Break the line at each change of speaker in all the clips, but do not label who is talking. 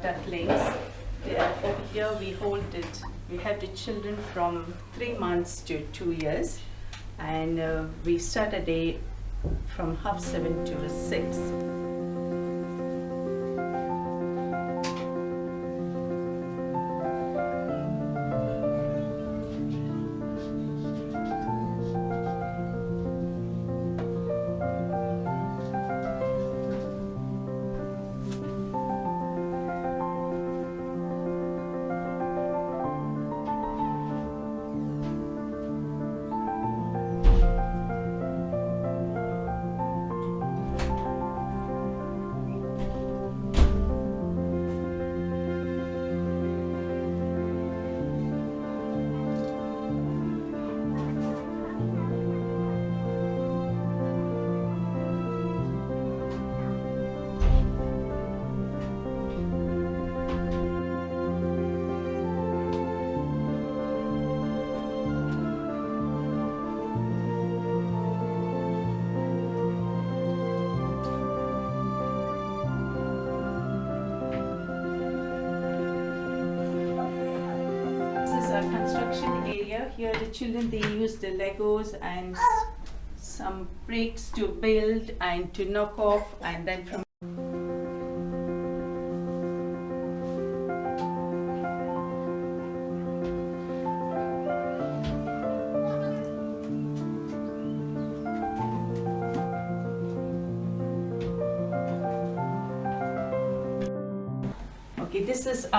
Ducklings. Over here we hold it. We have the children from 3 months to 2 years, and we start a day from 7:30 to 6. A construction area. Here the children, they use the Legos and some bricks to build and to knock off, and then from okay, this is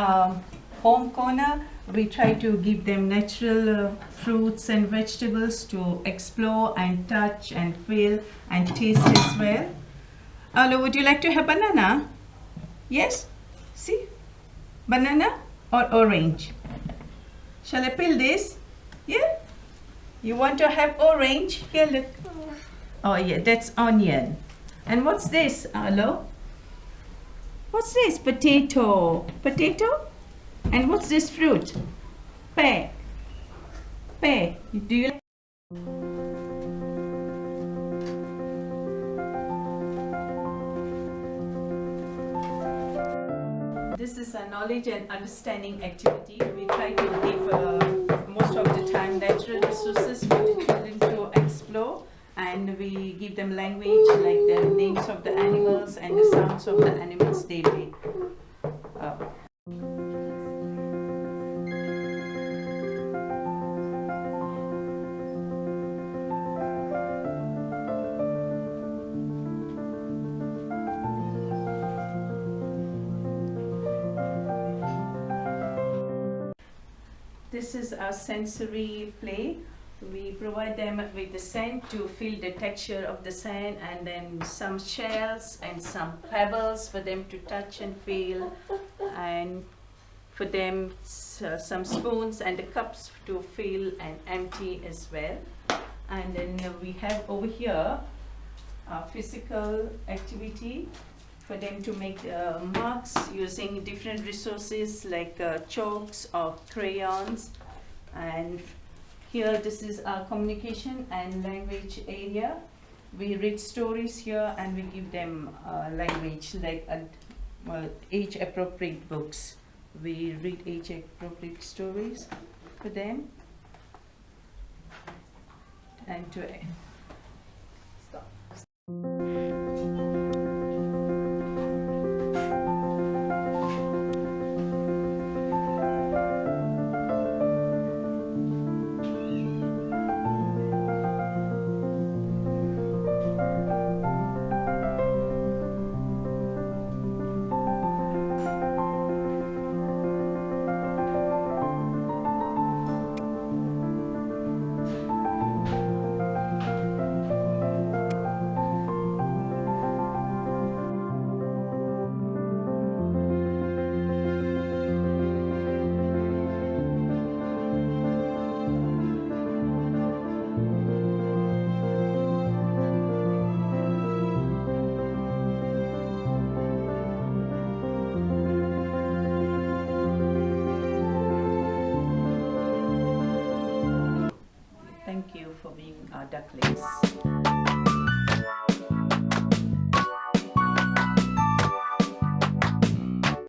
home corner. We try to give them natural fruits and vegetables to explore and touch and feel and taste as well. Hello, would you like to have banana? Yes? See? Banana or orange? Shall I peel this? Yeah? You want to have orange? Here, look. Oh yeah, that's onion. And what's this, Hello? What's this? Potato. Potato? And what's this fruit? Pear. Pear. Do you like? This is a knowledge and understanding activity. We try to give most of the time natural resources for the children to explore, and we give them language like the names of the animals and the sounds of the animals they make. This is our sensory play. We provide them with the sand to feel the texture of the sand, and then some shells and some pebbles for them to touch and feel, and for them some spoons and the cups to fill and empty as well. And then we have over here a physical activity for them to make marks using different resources like chalks or crayons. And here, this is our communication and language area. We read stories here, and we give them language like age-appropriate books. We read age-appropriate stories for them. And to stop. Thank you for being our ducklings.